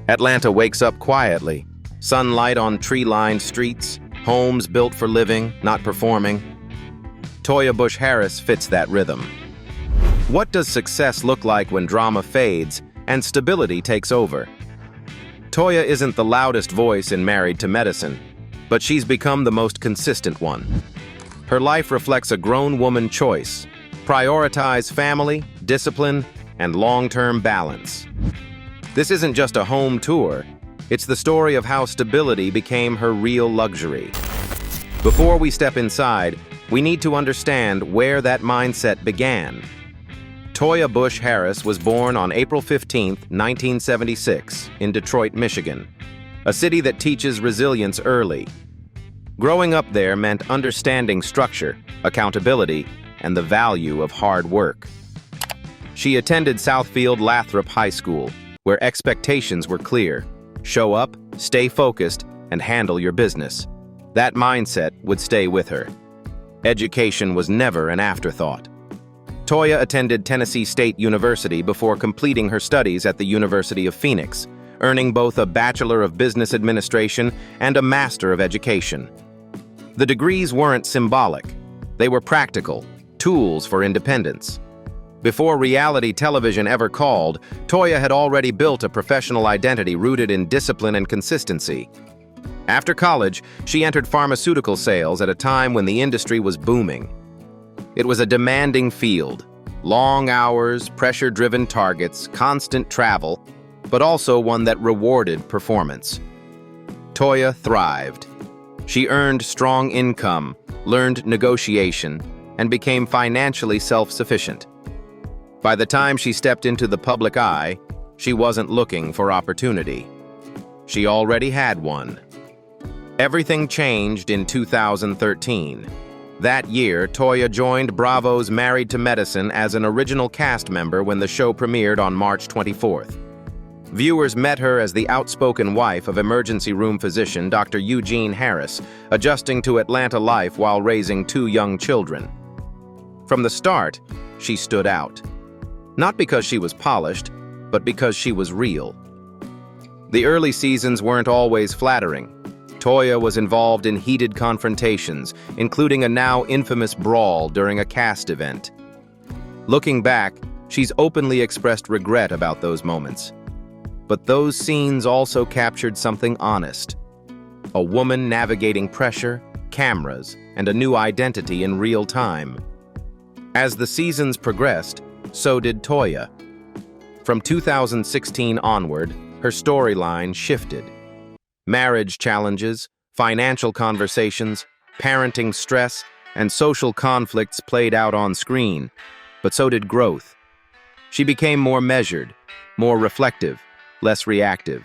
Atlanta wakes up quietly. Sunlight on tree-lined streets, homes built for living, not performing. Toya Bush-Harris fits that rhythm. What does success look like when drama fades and stability takes over? Toya isn't the loudest voice in Married to Medicine, but she's become the most consistent one. Her life reflects a grown woman choice: prioritize family, discipline, and long-term balance. This isn't just a home tour, it's the story of how stability became her real luxury. Before we step inside, we need to understand where that mindset began. Toya Bush-Harris was born on April 15, 1976, in Detroit, Michigan, a city that teaches resilience early. Growing up there meant understanding structure, accountability, and the value of hard work. She attended Southfield Lathrop High School, where expectations were clear: show up, stay focused, and handle your business. That mindset would stay with her. Education was never an afterthought. Toya attended Tennessee State University before completing her studies at the University of Phoenix, earning both a Bachelor of Business Administration and a Master of Education. The degrees weren't symbolic. They were practical, tools for independence. Before reality television ever called, Toya had already built a professional identity rooted in discipline and consistency. After college, she entered pharmaceutical sales at a time when the industry was booming. It was a demanding field: long hours, pressure-driven targets, constant travel, but also one that rewarded performance. Toya thrived. She earned strong income, learned negotiation, and became financially self-sufficient. By the time she stepped into the public eye, she wasn't looking for opportunity. She already had one. Everything changed in 2013. That year, Toya joined Bravo's Married to Medicine as an original cast member when the show premiered on March 24th. Viewers met her as the outspoken wife of emergency room physician Dr. Eugene Harris, adjusting to Atlanta life while raising two young children. From the start, she stood out. Not because she was polished, but because she was real. The early seasons weren't always flattering. Toya was involved in heated confrontations, including a now infamous brawl during a cast event. Looking back, she's openly expressed regret about those moments. But those scenes also captured something honest: a woman navigating pressure, cameras, and a new identity in real time. As the seasons progressed, so did Toya. From 2016 onward, her storyline shifted. Marriage challenges, financial conversations, parenting stress, and social conflicts played out on screen, but so did growth. She became more measured, more reflective, less reactive.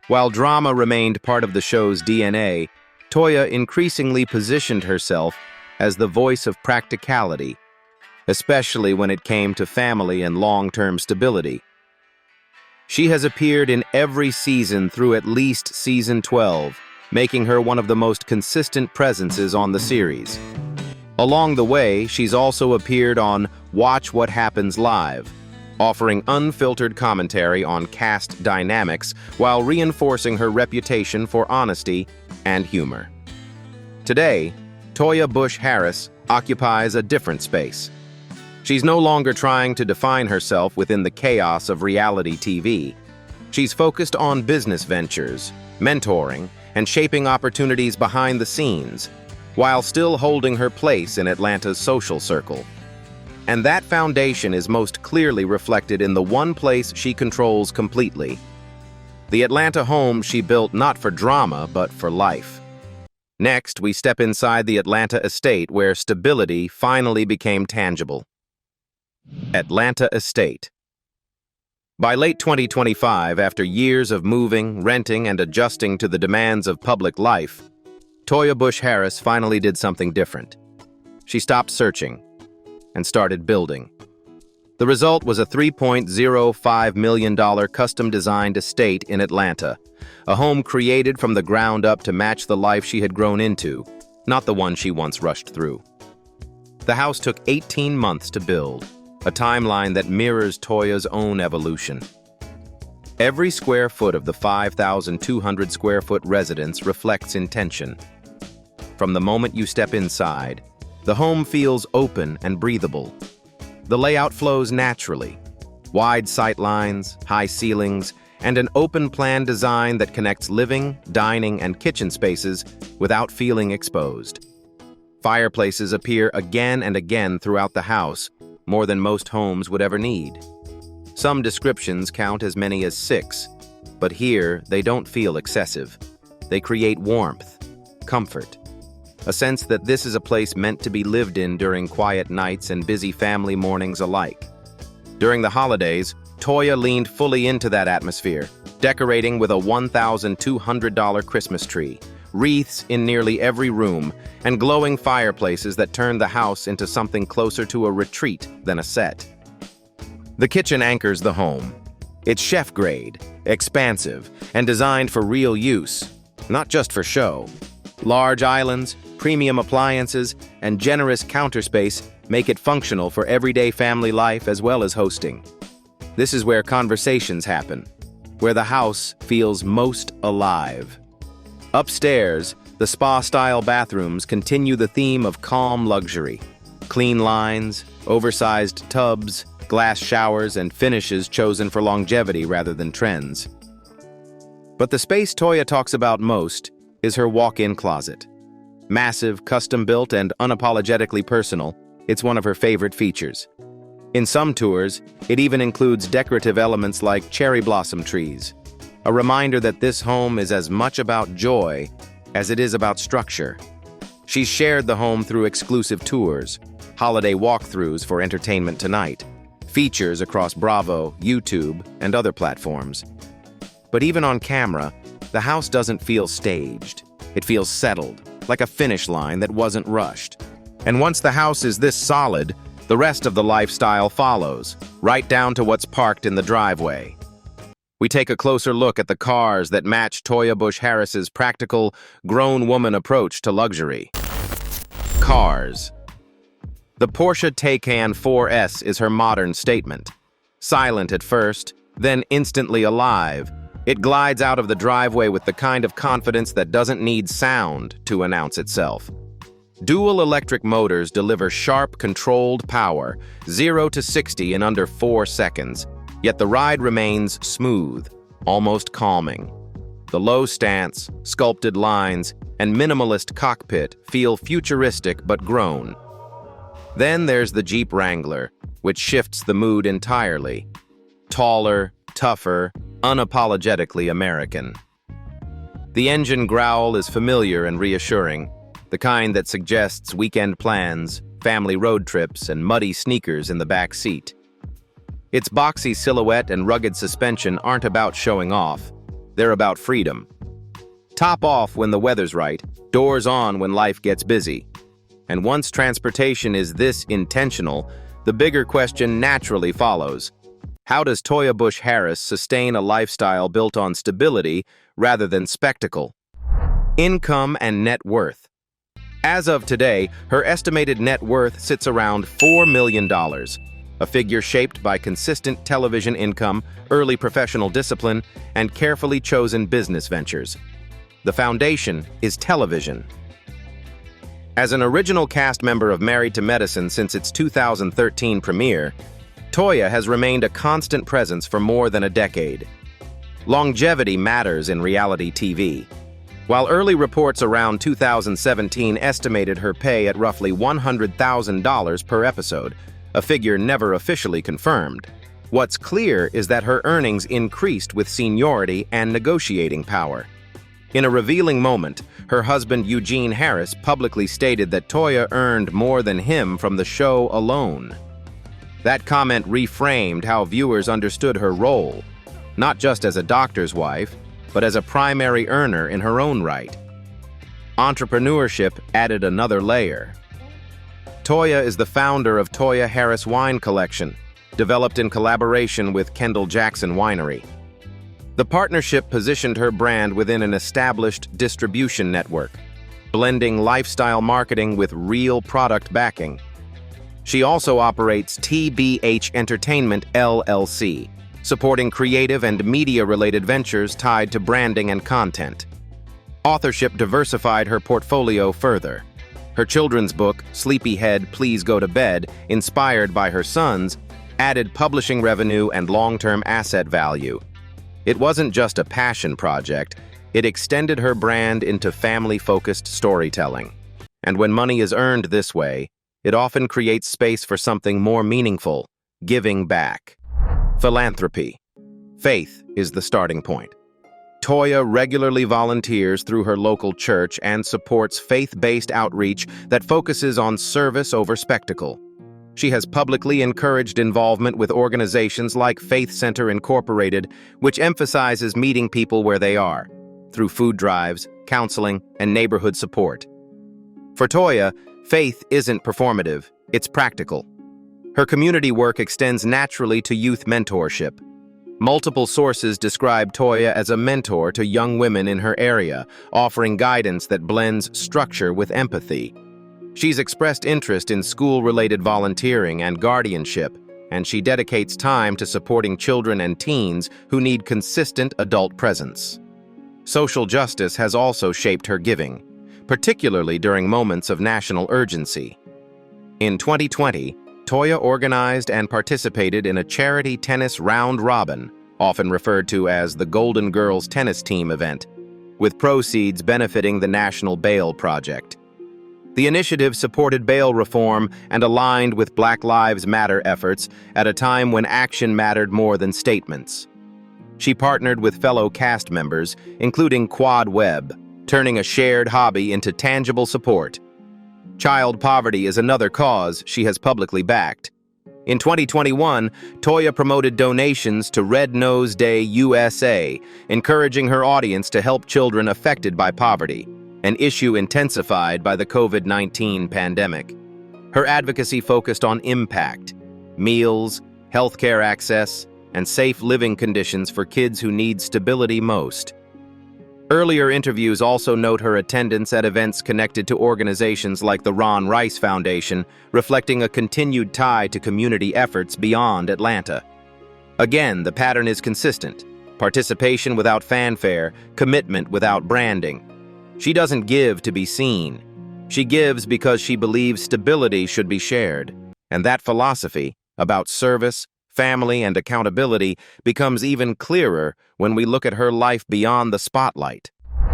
While drama remained part of the show's DNA, Toya increasingly positioned herself as the voice of practicality, especially when it came to family and long-term stability. She has appeared in every season through at least season 12, making her one of the most consistent presences on the series. Along the way, she's also appeared on Watch What Happens Live, offering unfiltered commentary on cast dynamics while reinforcing her reputation for honesty and humor. Today, Toya Bush-Harris occupies a different space. She's no longer trying to define herself within the chaos of reality TV. She's focused on business ventures, mentoring, and shaping opportunities behind the scenes, while still holding her place in Atlanta's social circle. And that foundation is most clearly reflected in the one place she controls completely: the Atlanta home she built not for drama, but for life. Next, we step inside the Atlanta estate where stability finally became tangible. Atlanta Estate. By late 2025, after years of moving, renting, and adjusting to the demands of public life, Toya Bush-Harris finally did something different. She stopped searching and started building. The result was a $3.05 million custom-designed estate in Atlanta, a home created from the ground up to match the life she had grown into, not the one she once rushed through. The house took 18 months to build, a timeline that mirrors Toya's own evolution. Every square foot of the 5,200 square foot residence reflects intention. From the moment you step inside, the home feels open and breathable. The layout flows naturally. Wide sight lines, high ceilings, and an open-plan design that connects living, dining, and kitchen spaces without feeling exposed. Fireplaces appear again and again throughout the house, more than most homes would ever need. Some descriptions count as many as 6, but here they don't feel excessive. They create warmth, comfort, a sense that this is a place meant to be lived in during quiet nights and busy family mornings alike. During the holidays, Toya leaned fully into that atmosphere, decorating with a $1,200 Christmas tree, wreaths in nearly every room, and glowing fireplaces that turned the house into something closer to a retreat than a set. The kitchen anchors the home. It's chef-grade, expansive, and designed for real use, not just for show. Large islands, premium appliances, and generous counter space make it functional for everyday family life as well as hosting. This is where conversations happen, where the house feels most alive. Upstairs, the spa-style bathrooms continue the theme of calm luxury. Clean lines, oversized tubs, glass showers, and finishes chosen for longevity rather than trends. But the space Toya talks about most is her walk-in closet. Massive, custom-built, and unapologetically personal, it's one of her favorite features. In some tours, it even includes decorative elements like cherry blossom trees, a reminder that this home is as much about joy as it is about structure. She's shared the home through exclusive tours, holiday walkthroughs for entertainment tonight, features across Bravo, YouTube, and other platforms. But even on camera, the house doesn't feel staged. It feels settled, like a finish line that wasn't rushed. And once the house is this solid, the rest of the lifestyle follows, right down to what's parked in the driveway. We take a closer look at the cars that match Toya Bush-Harris's practical, grown woman approach to luxury. Cars. The Porsche Taycan 4S is her modern statement. Silent at first, then instantly alive, it glides out of the driveway with the kind of confidence that doesn't need sound to announce itself. Dual electric motors deliver sharp, controlled power, 0 to 60 in under 4 seconds, yet the ride remains smooth, almost calming. The low stance, sculpted lines, and minimalist cockpit feel futuristic but grown. Then there's the Jeep Wrangler, which shifts the mood entirely. Taller, tougher, unapologetically American. The engine growl is familiar and reassuring, the kind that suggests weekend plans, family road trips, and muddy sneakers in the back seat. Its boxy silhouette and rugged suspension aren't about showing off. They're about freedom. Top off when the weather's right, doors on when life gets busy. And once transportation is this intentional, the bigger question naturally follows. How does Toya Bush-Harris sustain a lifestyle built on stability rather than spectacle? Income and net worth. As of today, her estimated net worth sits around $4 million, a figure shaped by consistent television income, early professional discipline, and carefully chosen business ventures. The foundation is television. As an original cast member of Married to Medicine since its 2013 premiere, Toya has remained a constant presence for more than a decade. Longevity matters in reality TV. While early reports around 2017 estimated her pay at roughly $100,000 per episode, a figure never officially confirmed, what's clear is that her earnings increased with seniority and negotiating power. In a revealing moment, her husband Eugene Harris publicly stated that Toya earned more than him from the show alone. That comment reframed how viewers understood her role, not just as a doctor's wife, but as a primary earner in her own right. Entrepreneurship added another layer. Toya is the founder of Toya Harris Wine Collection, developed in collaboration with Kendall Jackson Winery. The partnership positioned her brand within an established distribution network, blending lifestyle marketing with real product backing. She also operates TBH Entertainment LLC, supporting creative and media-related ventures tied to branding and content. Authorship diversified her portfolio further. Her children's book, Sleepyhead, Please Go to Bed, inspired by her sons, added publishing revenue and long-term asset value. It wasn't just a passion project, it extended her brand into family-focused storytelling. And when money is earned this way, it often creates space for something more meaningful, giving back. Philanthropy. Faith is the starting point. Toya regularly volunteers through her local church and supports faith-based outreach that focuses on service over spectacle. She has publicly encouraged involvement with organizations like Faith Center Incorporated, which emphasizes meeting people where they are, through food drives, counseling, and neighborhood support. For Toya, faith isn't performative, it's practical. Her community work extends naturally to youth mentorship. Multiple sources describe Toya as a mentor to young women in her area, offering guidance that blends structure with empathy. She's expressed interest in school-related volunteering and guardianship, and she dedicates time to supporting children and teens who need consistent adult presence. Social justice has also shaped her giving, particularly during moments of national urgency. In 2020, Toya organized and participated in a charity tennis round-robin, often referred to as the Golden Girls Tennis Team event, with proceeds benefiting the National Bail Project. The initiative supported bail reform and aligned with Black Lives Matter efforts at a time when action mattered more than statements. She partnered with fellow cast members, including Quad Webb, turning a shared hobby into tangible support. Child poverty is another cause she has publicly backed. In 2021, Toya promoted donations to Red Nose Day USA, encouraging her audience to help children affected by poverty, an issue intensified by the COVID-19 pandemic. Her advocacy focused on impact, meals, healthcare access, and safe living conditions for kids who need stability most. Earlier interviews also note her attendance at events connected to organizations like the Ron Rice Foundation, reflecting a continued tie to community efforts beyond Atlanta. Again, the pattern is consistent: participation without fanfare, commitment without branding. She doesn't give to be seen. She gives because she believes stability should be shared. And that philosophy, about service, family, and accountability, becomes even clearer when we look at her life beyond the spotlight.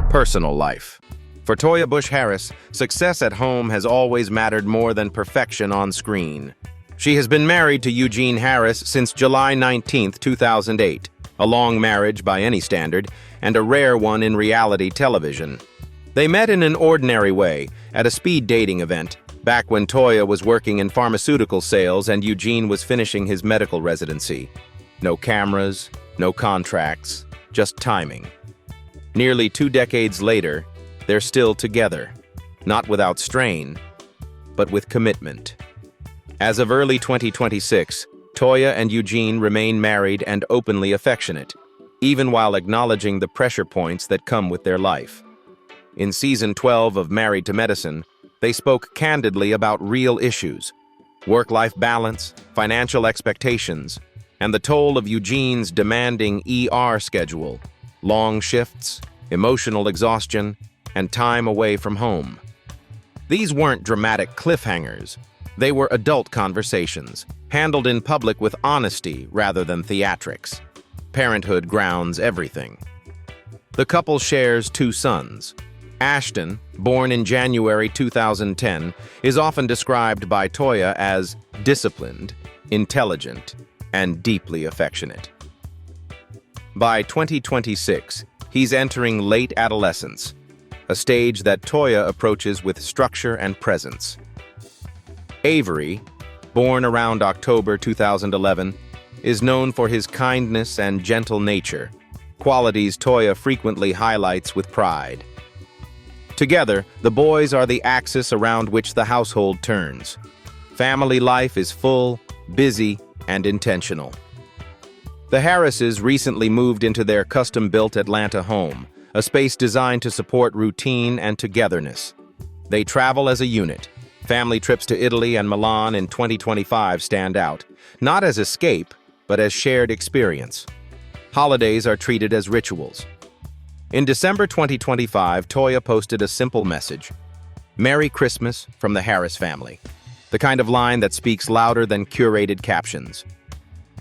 Personal life. For Toya Bush-Harris, success at home has always mattered more than perfection on screen. She has been married to Eugene Harris since July 19, 2008, a long marriage by any standard, and a rare one in reality television. They met in an ordinary way, at a speed dating event, back when Toya was working in pharmaceutical sales and Eugene was finishing his medical residency. No cameras, no contracts, just timing. Nearly 2 decades later, they're still together, not without strain, but with commitment. As of early 2026, Toya and Eugene remain married and openly affectionate, even while acknowledging the pressure points that come with their life. In Season 12 of Married to Medicine, they spoke candidly about real issues: work-life balance, financial expectations, and the toll of Eugene's demanding ER schedule, long shifts, emotional exhaustion, and time away from home. These weren't dramatic cliffhangers. They were adult conversations, handled in public with honesty rather than theatrics. Parenthood grounds everything. The couple shares 2 sons. Ashton, born in January 2010, is often described by Toya as disciplined, intelligent, and deeply affectionate. By 2026, he's entering late adolescence, a stage that Toya approaches with structure and presence. Avery, born around October 2011, is known for his kindness and gentle nature, qualities Toya frequently highlights with pride. Together, the boys are the axis around which the household turns. Family life is full, busy, and intentional. The Harrises recently moved into their custom-built Atlanta home, a space designed to support routine and togetherness. They travel as a unit. Family trips to Italy and Milan in 2025 stand out, not as escape, but as shared experience. Holidays are treated as rituals. In December 2025, Toya posted a simple message: "Merry Christmas from the Harris family." The kind of line that speaks louder than curated captions.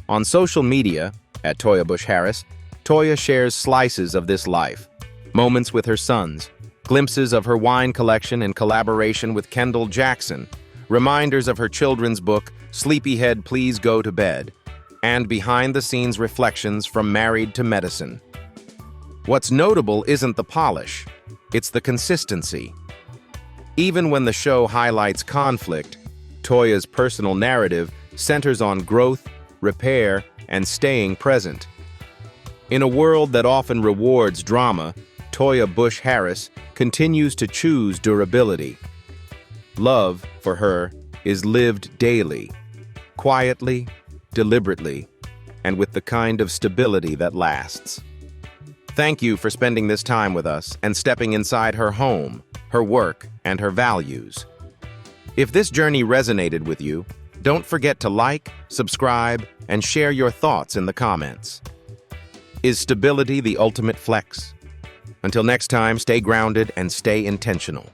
On social media, at Toya Bush-Harris, Toya shares slices of this life, moments with her sons, glimpses of her wine collection in collaboration with Kendall Jackson, reminders of her children's book, Sleepyhead Please Go to Bed, and behind-the-scenes reflections from Married to Medicine. What's notable isn't the polish, it's the consistency. Even when the show highlights conflict, Toya's personal narrative centers on growth, repair, and staying present. In a world that often rewards drama, Toya Bush-Harris continues to choose durability. Love, for her, is lived daily, quietly, deliberately, and with the kind of stability that lasts. Thank you for spending this time with us and stepping inside her home, her work, and her values. If this journey resonated with you, don't forget to like, subscribe, and share your thoughts in the comments. Is stability the ultimate flex? Until next time, stay grounded and stay intentional.